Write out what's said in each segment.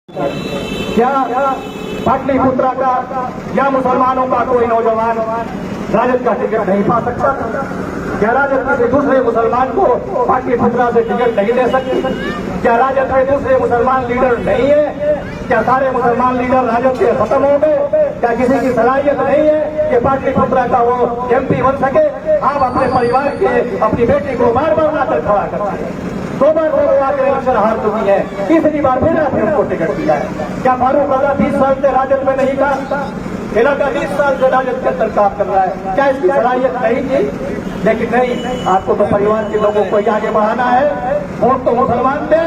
क्या पाटलिपुत्रा का या मुसलमानों का कोई नौजवान राजद का टिकट नहीं पा सकता? क्या राजद किसी दूसरे मुसलमान को पाटलिपुत्रा से टिकट नहीं दे सकती? क्या राजद में दूसरे मुसलमान लीडर नहीं है? क्या सारे मुसलमान लीडर राजद से खत्म हो गए? क्या किसी की सलाहियत नहीं है कि पाटलिपुत्रा का वो MP बन सके? आप अपने परिवार के अपनी बेटी को बार बार लाकर खड़ा करते हैं। 2 बार वो आकर इलेक्शन हार चुकी है, तीसरी बार फिर आपने उनको टिकट दिया है। क्या फारूक रजा 20 साल से राजद में नहीं था? इलाका 20 साल से राजद के अंदर काम कर रहा है। क्या इसकी सलाहियत नहीं थी? लेकिन नहीं, आपको तो परिवार के लोगों को आगे बढ़ाना है। वोट तो मुसलमान दे,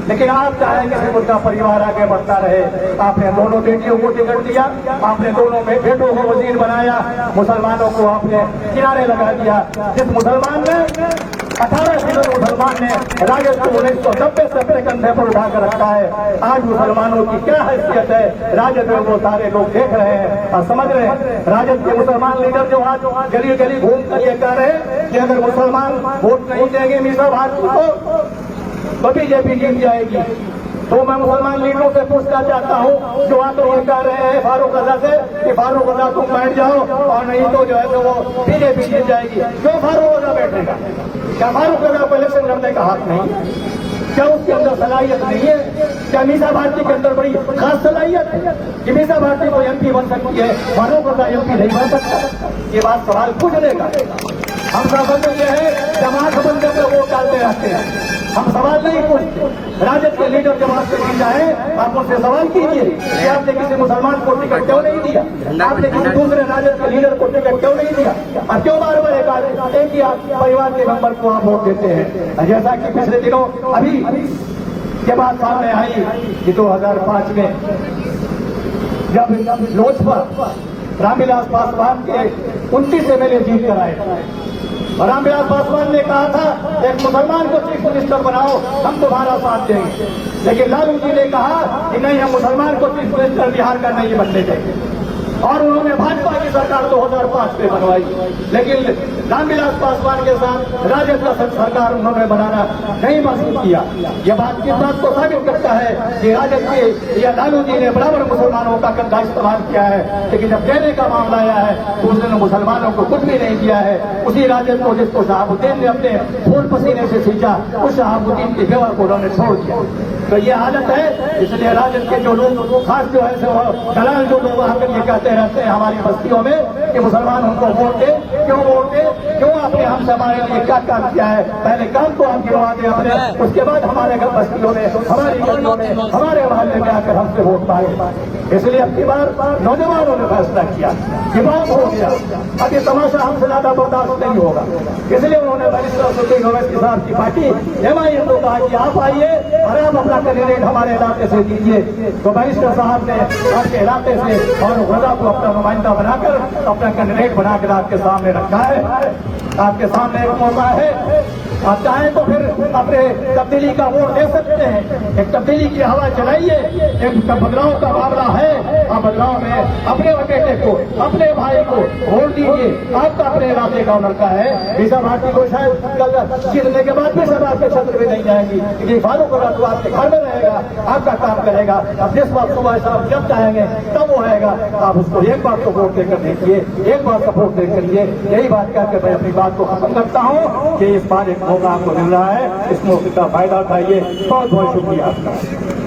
लेकिन आप चाहेंगे कि उनका परिवार आगे बढ़ता रहे। आपने दोनों बेटियों को टिकट दिया, आपने दोनों बेटों को वजीर बनाया, मुसलमानों को आपने किनारे लगा दिया। जिस मुसलमान ने 18 मुसलमान ने राजद को 1990 से अपने कंधे पर उठाकर रखा है, आज मुसलमानों की क्या हैसियत है राजद में? वो सारे लोग देख रहे हैं और समझ रहे हैं। राजद के मुसलमान लीडर जो आज गली गली घूम कर ये कह रहे हैं कि अगर मुसलमान वोट नहीं देंगे मीसा भारती को तो बीजेपी जीत जाएगी। तो मैं मुसलमान लीडरों से पूछना चाहता हूँ जो आकर ये कह रहे हैं फारूक रजा से कि फारूक रजा तुम बैठ जाओ और नहीं तो जो है तो वो बीजेपी जीत जाएगी। क्यों फारूक रजा बैठेगा? क्या फारूक रजा को इलेक्शन लड़ने का हाथ नहीं है? क्या उसके अंदर सलाहियत नहीं है? क्या मीसा भारती के अंदर बड़ी खास सलाहियत है कि मीसा भारती को MP बन सकती है, फारूक रजा MP नहीं बन सकता? ये बात सवाल पूछने का। हम सब ये है जमात बंद कर वोट डालते रहते हैं, हम सवाल नहीं पूछते। राजद के लीडर जब आपसे मिल जाए आप उनसे सवाल कीजिए कि आपने किसी मुसलमान को टिकट क्यों नहीं दिया? आपने किसी दूसरे राजद के लीडर को टिकट क्यों नहीं दिया? और क्यों बार बार एक ही परिवार के मेंबर को आप वोट देते हैं? जैसा कि पिछले दिनों अभी ये बात सामने आई कि 2005 में जब लोजपा रामविलास पासवान के 29 MLA जीत कर आए और रामविलास पासवान ने कहा था एक मुसलमान को चीफ मिनिस्टर बनाओ, हम तुम्हारा साथ देंगे। लेकिन लालू जी ने कहा कि नहीं, हम मुसलमान को चीफ मिनिस्टर बिहार का नहीं बनने देंगे। और उन्होंने भाजपा की सरकार 2005 में बनवाई, लेकिन रामविलास पासवान के साथ राजद का सरकार उन्होंने बनाना नहीं मंजूर किया। यह बात किस बात को साबित करता है कि राजद के या लालू जी ने बराबर मुसलमानों का कंधा इस्तेमाल किया है, लेकिन जब देने का मामला आया है तो उसने मुसलमानों को कुछ भी नहीं दिया है। उसी राजद को जिसको शहाबुद्दीन ने अपने खून पसीने से सींचा, उस शहाबुद्दीन की बेवा को उन्होंने छोड़ दिया। तो ये हालत है। इसलिए राजद के जो लोग खास जो है दलाल जो लोग आकर ये कहते रहते हैं हमारी बस्तियों में कि मुसलमान हमको वोट दे, क्यों वोट दे? क्यों आपने हमसे हमारे लिए क्या काम किया है? पहले काम तो आप गिरवा दें अपने, उसके बाद हमारे बस्तियों में, हमारी गलियों में, हमारे मोहल्ले में आकर हमसे वोट मांगे। इसलिए अब की बार नौजवानों ने फैसला किया कि बहुत हो गया, अब ये तमाशा हमसे ज्यादा बर्दाश्त नहीं होगा। इसलिए उन्होंने बैरिस्टर असदुद्दीन ओवैसी साहब की पार्टी MIM को कहा कि आप आइए और आप अपना कैंडिडेट हमारे इलाके से दीजिए। तो बैरिस्टर साहब ने आपके इलाके से और रजा को अपना नुमाइंदा बनाकर अपना कैंडिडेट बनाकर आपके सामने रखा है। आपके सामने एक मौका है, आप चाहें तो फिर अपने तब्दीली का वोट दे सकते हैं। एक तब्दीली की हवा चलाइए, एक बदलाव का मामला है। आप बदलाव में अपने बेटे को, अपने भाई को वोट दीजिए। आपका अपने इलाके का लड़का है, मीसा भारती को शायद कल जीतने के बाद भी सब आपके क्षेत्र में नहीं जाएंगी, लेकिन फारूक रजा तो आपके घर में रहेगा, आपका काम करेगा। अब जिस बात सुबह साहब जब चाहेंगे तब वो रहेगा। आप उसको एक बार तो वोट देकर देखिए, एक बार सपोर्ट देकर करिए। यही बात करके मैं अपनी बात को खत्म करता हूँ कि इस बार एक मौका आपको मिल रहा है, इस मौके का फायदा उठाइए। बहुत बहुत शुक्रिया आपका।